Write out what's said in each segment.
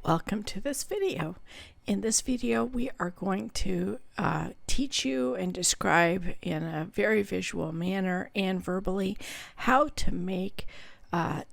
Welcome to this video. In this video, we are going to teach you and describe in a very visual manner and verbally how to make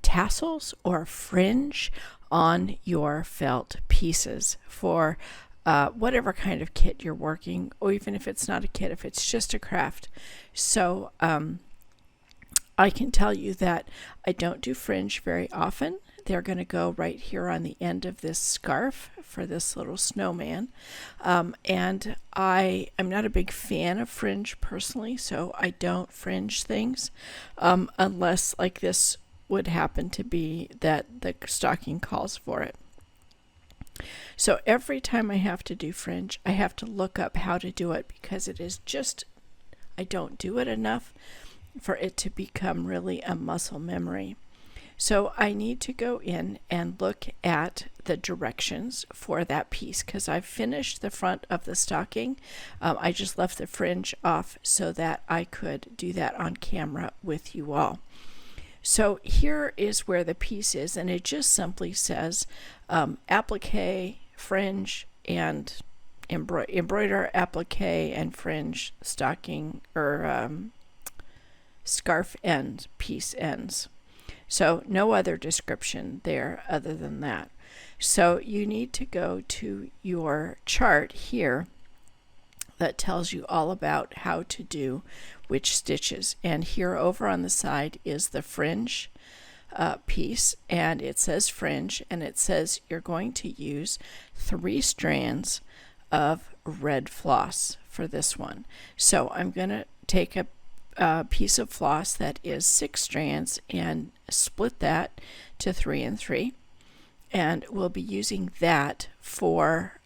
tassels or fringe on your felt pieces for whatever kind of kit you're working, or even if it's not a kit, if it's just a craft. So I can tell you that I don't do fringe very often. They're going to go right here on the end of this scarf for this little snowman. And I'm not a big fan of fringe personally, so I don't fringe things unless like this would happen to be that the stocking calls for it. So every time I have to do fringe, I have to look up how to do it because it is just, I don't do it enough for it to become really a muscle memory. So I need to go in and look at the directions for that piece because I've finished the front of the stocking. I just left the fringe off so that I could do that on camera with you all. So here is where the piece is, and it just simply says applique, fringe, and embroider, applique, and fringe, stocking, or scarf end, piece ends. So no other description there other than that. So you need to go to your chart here that tells you all about how to do which stitches. And here over on the side is the fringe piece, and it says fringe, and it says you're going to use 3 strands of red floss for this one. So I'm going to take a piece of floss that is 6 strands and split that to 3 and 3, and we'll be using that for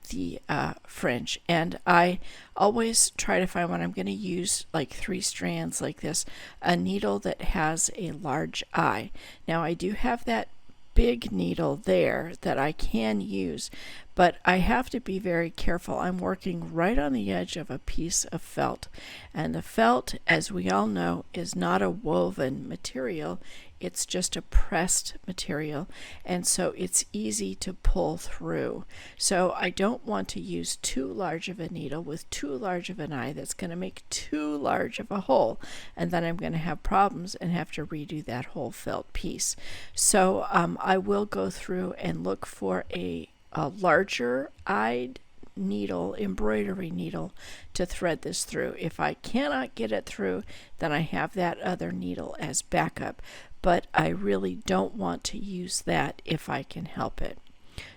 the fringe. And I always try to find, when I'm going to use like 3 strands like this, a needle that has a large eye. Now I do have that big needle there that I can use, but I have to be very careful. I'm working right on the edge of a piece of felt, and the felt, as we all know, is not a woven material. It's just a pressed material, and so it's easy to pull through. So I don't want to use too large of a needle with too large of an eye that's going to make too large of a hole, and then I'm going to have problems and have to redo that whole felt piece. So I will go through and look for a larger eyed needle, embroidery needle, to thread this through. If I cannot get it through, then I have that other needle as backup, but I really don't want to use that if I can help it.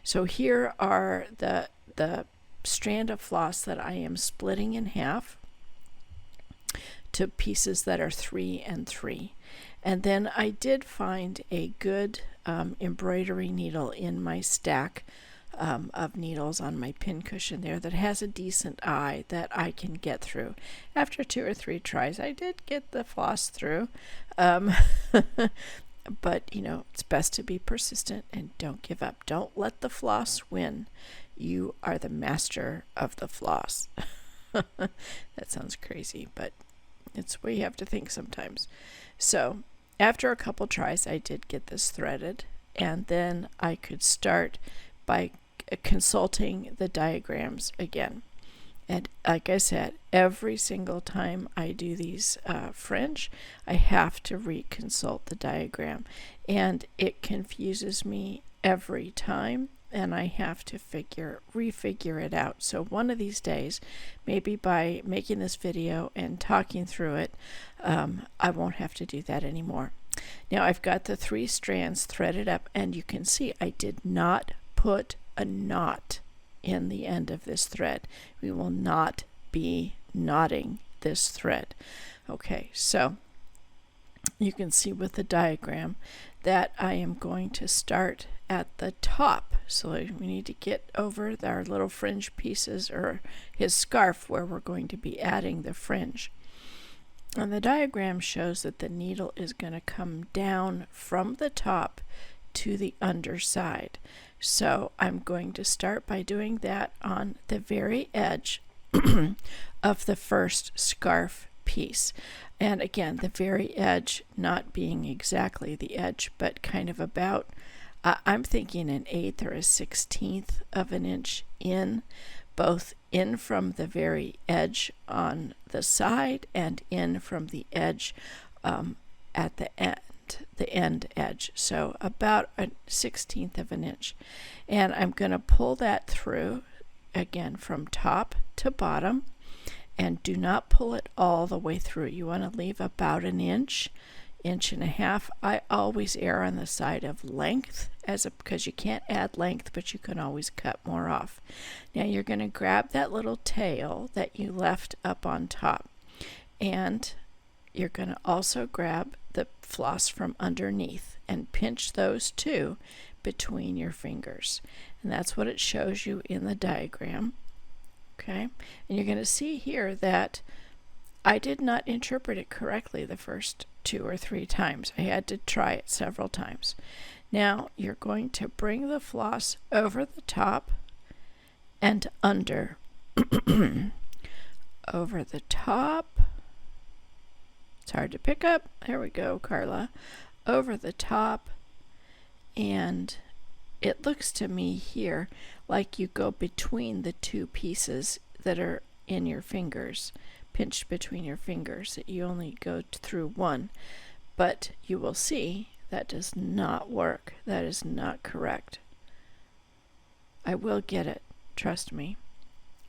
So here are the strand of floss that I am splitting in half to pieces that are 3 and 3. And then I did find a good embroidery needle in my stack of needles on my pin cushion there that has a decent eye that I can get through. After 2 or 3 tries, I did get the floss through. But you know, it's best to be persistent and don't give up. Don't let the floss win. You are the master of the floss. That sounds crazy, but it's the way you have to think sometimes. So after a couple tries, I did get this threaded, and then I could start by consulting the diagrams again. And like I said, every single time I do these fringe, I have to reconsult the diagram, and it confuses me every time, and I have to refigure it out. So one of these days, maybe by making this video and talking through it, I won't have to do that anymore. Now I've got the 3 strands threaded up, and you can see I did not put a knot in the end of this thread. We will not be knotting this thread. Okay, so you can see with the diagram that I am going to start at the top. So we need to get over our little fringe pieces, or his scarf, where we're going to be adding the fringe. And the diagram shows that the needle is going to come down from the top to the underside. So I'm going to start by doing that on the very edge of the first scarf piece. And again, the very edge not being exactly the edge, but kind of about I'm thinking an eighth or a 16th of an inch in, both in from the very edge on the side and in from the edge at the end edge. So about a 16th of an inch. And I'm going to pull that through again from top to bottom, and do not pull it all the way through. You want to leave about an inch, inch and a half. I always err on the side of length because you can't add length, but you can always cut more off. Now you're going to grab that little tail that you left up on top, and you're going to also grab the floss from underneath and pinch those two between your fingers. And that's what it shows you in the diagram. Okay, and you're going to see here that I did not interpret it correctly the first 2 or 3 times. I had to try it several times. Now you're going to bring the floss over the top and under. Over the top. It's hard to pick up. There we go, Carla. Over the top, and it looks to me here like you go between the 2 pieces that are in your fingers, pinched between your fingers, that you only go through one. But you will see that does not work. That is not correct. I will get it, trust me.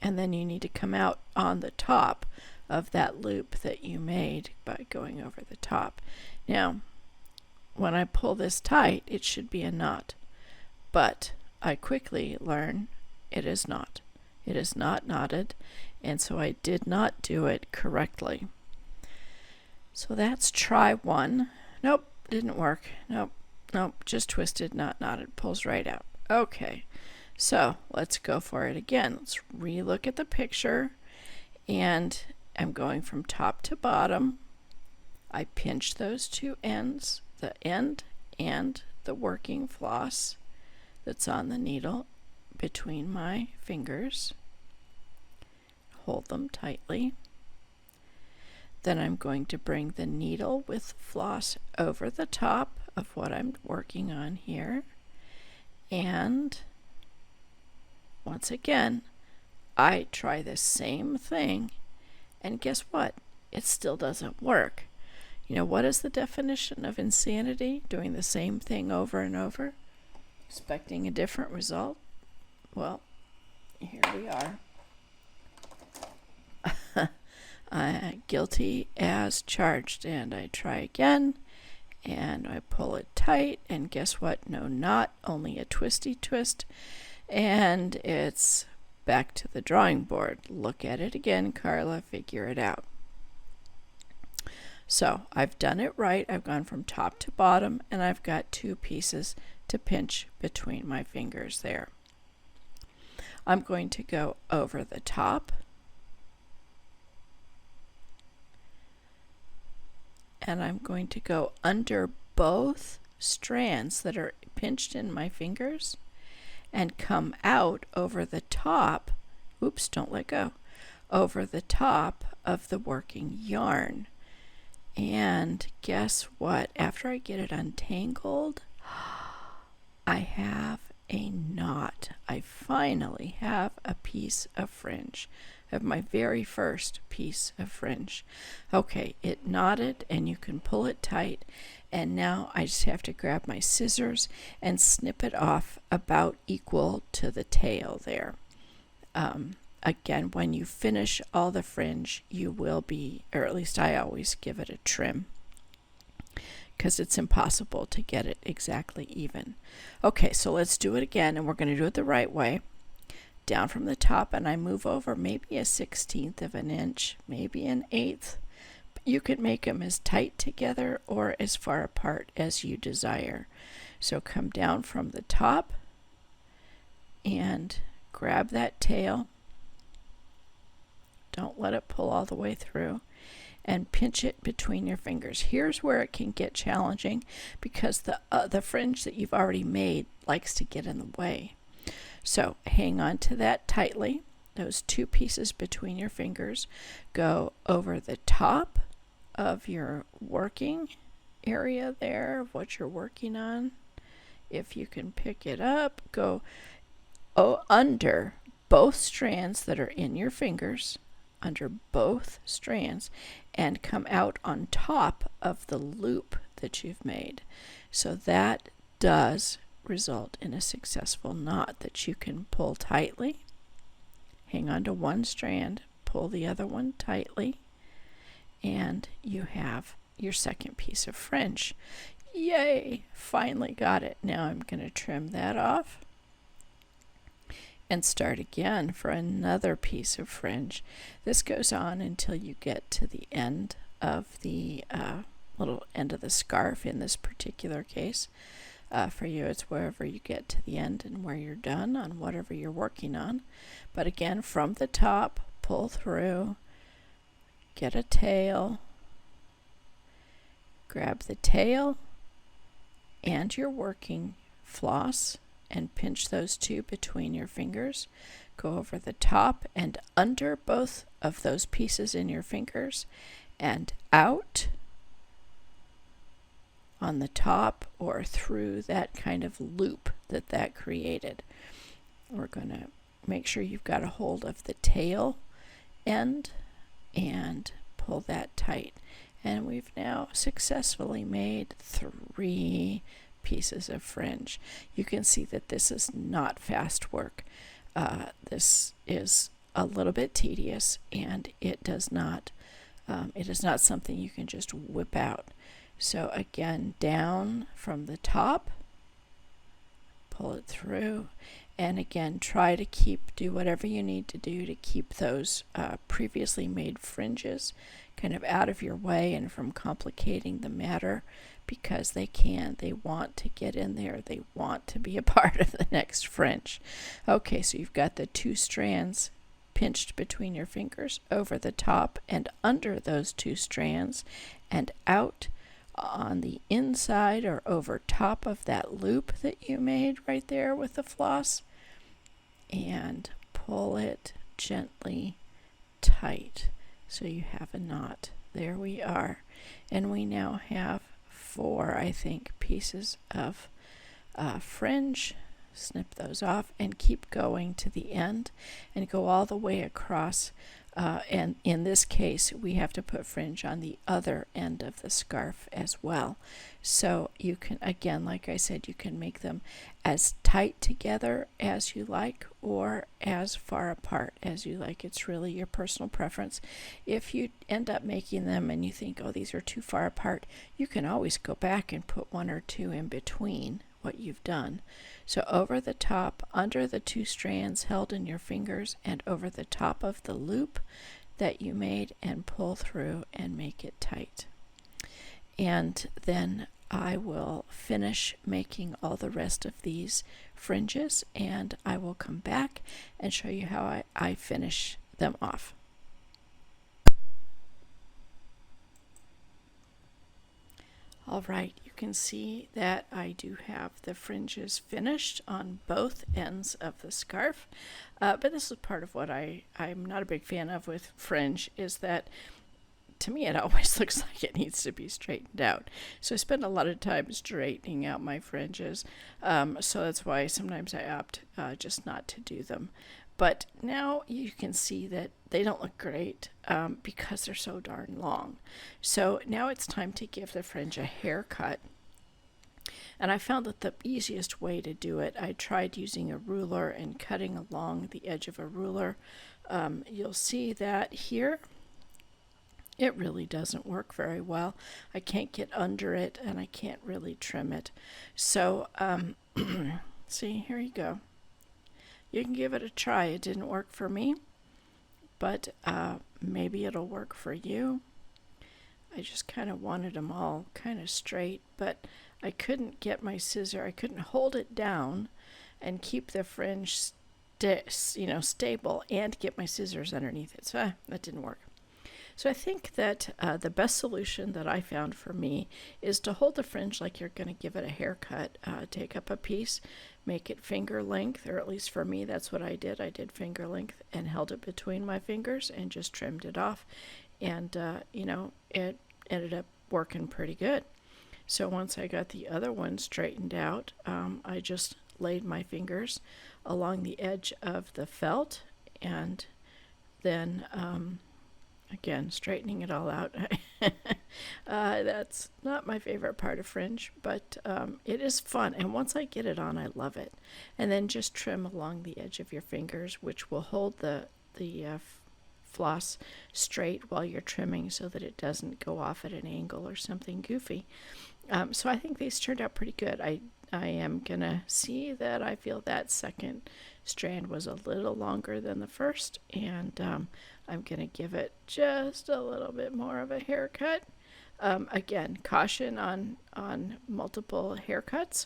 And then you need to come out on the top of that loop that you made by going over the top. Now, when I pull this tight, it should be a knot. But I quickly learn it is not. It is not knotted, and so I did not do it correctly. So that's try 1. Nope, didn't work. Nope, just twisted, not knotted. Pulls right out. Okay, so let's go for it again. Let's re-look at the picture, and I'm going from top to bottom. I pinch those 2 ends, the end and the working floss that's on the needle between my fingers. Hold them tightly. Then I'm going to bring the needle with floss over the top of what I'm working on here. And once again, I try the same thing, and guess what? It still doesn't work. You know, what is the definition of insanity? Doing the same thing over and over, expecting a different result? Well, here we are. Guilty as charged. And I try again, and I pull it tight, and guess what? No knot, only a twisty twist, and it's back to the drawing board. Look at it again, Carla, figure it out. So I've done it right. I've gone from top to bottom, and I've got 2 pieces to pinch between my fingers there. I'm going to go over the top, and I'm going to go under both strands that are pinched in my fingers and come out over the top, oops, don't let go, over the top of the working yarn. And guess what? After I get it untangled, I have a knot. I finally have a piece of fringe. I have my very first piece of fringe. Okay, it knotted, and you can pull it tight, and now I just have to grab my scissors and snip it off about equal to the tail there. Again, when you finish all the fringe, you will be, or at least I always give it a trim, because it's impossible to get it exactly even. Okay, so let's do it again, and we're going to do it the right way. Down from the top, and I move over maybe a 16th of an inch, maybe an 1/8. You could make them as tight together or as far apart as you desire. So come down from the top and grab that tail. Don't let it pull all the way through, and pinch it between your fingers. Here's where it can get challenging, because the fringe that you've already made likes to get in the way. So hang on to that tightly, those 2 pieces between your fingers. Go over the top of your working area there, of what you're working on. if you can pick it up, go under both strands that are in your fingers, under both strands, and come out on top of the loop that you've made. So that does result in a successful knot that you can pull tightly. Hang on to one strand, pull the other one tightly, and you have your second piece of fringe. Yay! Finally got it. Now I'm going to trim that off and start again for another piece of fringe. This goes on until you get to the end of the little end of the scarf in this particular case. For you, it's wherever you get to the end and where you're done on whatever you're working on. But again, from the top, pull through, get a tail, grab the tail and your working floss and pinch those two between your fingers. Go over the top and under both of those pieces in your fingers and out on the top or through that kind of loop that created. We're going to make sure you've got a hold of the tail end and pull that tight. And we've now successfully made 3 pieces of fringe. You can see that this is not fast work. This is a little bit tedious, and it is not something you can just whip out. So again, down from the top, pull it through, and again, try to do whatever you need to do to keep those previously made fringes kind of out of your way and from complicating the matter, because they want to get in there. They want to be a part of the next fringe. Okay, so you've got the 2 strands pinched between your fingers over the top and under those 2 strands and out on the inside or over top of that loop that you made right there with the floss, and pull it gently tight so you have a knot. There we are. And we now have 4, I think, pieces of fringe. Snip those off and keep going to the end and go all the way across. And in this case, we have to put fringe on the other end of the scarf as well. So you can, again, like I said, you can make them as tight together as you like or as far apart as you like. It's really your personal preference. If you end up making them and you think, oh, these are too far apart, you can always go back and put 1 or 2 in between what you've done. So over the top, under the 2 strands held in your fingers, and over the top of the loop that you made, and pull through and make it tight. And then I will finish making all the rest of these fringes, and I will come back and show you how I finish them off. All right, you can see that I do have the fringes finished on both ends of the scarf, but this is part of what I'm not a big fan of with fringe, is that to me it always looks like it needs to be straightened out. So I spend a lot of time straightening out my fringes, so that's why sometimes I opt just not to do them. But now you can see that they don't look great because they're so darn long. So now it's time to give the fringe a haircut. And I found that the easiest way to do it, I tried using a ruler and cutting along the edge of a ruler. You'll see that here it really doesn't work very well. I can't get under it and I can't really trim it. So see, here you go. You can give it a try. It didn't work for me, but maybe it'll work for you. I just kind of wanted them all kind of straight, but I couldn't get my scissor. I couldn't hold it down and keep the fringe stable and get my scissors underneath it. So that didn't work. So I think that the best solution that I found for me is to hold the fringe like you're going to give it a haircut. Take up a piece, make it finger length, or at least for me, that's what I did. I did finger length and held it between my fingers and just trimmed it off. And, it ended up working pretty good. So once I got the other one straightened out, I just laid my fingers along the edge of the felt, and then again straightening it all out. That's not my favorite part of Fringe, but it is fun, and once I get it on, I love it. And then just trim along the edge of your fingers, which will hold the floss straight while you're trimming so that it doesn't go off at an angle or something goofy. So I think these turned out pretty good. I am gonna see that I feel that second strand was a little longer than the first, and I'm gonna give it just a little bit more of a haircut. Again, caution on multiple haircuts.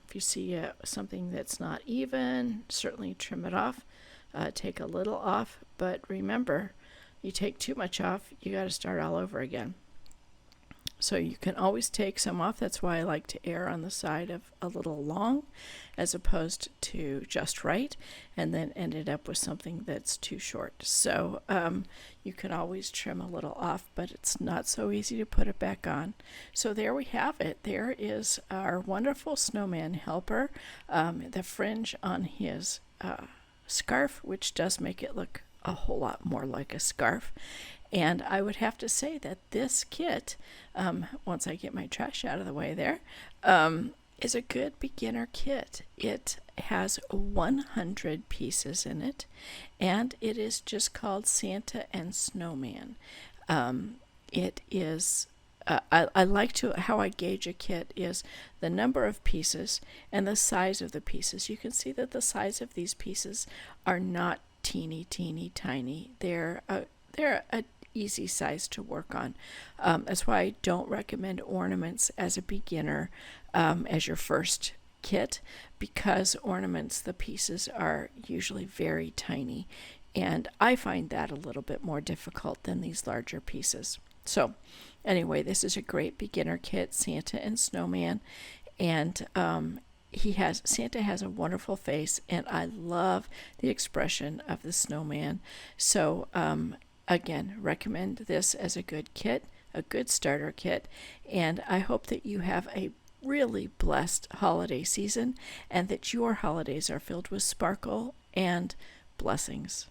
If you see something that's not even, certainly trim it off. Take a little off, but remember, you take too much off, you got to start all over again. So you can always take some off. That's why I like to err on the side of a little long as opposed to just right, and then ended up with something that's too short. So you can always trim a little off, but it's not so easy to put it back on. So there we have it. There is our wonderful snowman helper, the fringe on his scarf, which does make it look a whole lot more like a scarf. And I would have to say that this kit, once I get my trash out of the way there, is a good beginner kit. It has 100 pieces in it, and it is just called Santa and Snowman. It is I like to, how I gauge a kit is the number of pieces and the size of the pieces. You can see that the size of these pieces are not teeny tiny. They're a easy size to work on. That's why I don't recommend ornaments as a beginner, as your first kit, because ornaments, the pieces are usually very tiny, and I find that a little bit more difficult than these larger pieces. So anyway, this is a great beginner kit, Santa and Snowman, and Santa has a wonderful face, and I love the expression of the snowman. So again, recommend this as a good kit, a good starter kit, and I hope that you have a really blessed holiday season and that your holidays are filled with sparkle and blessings.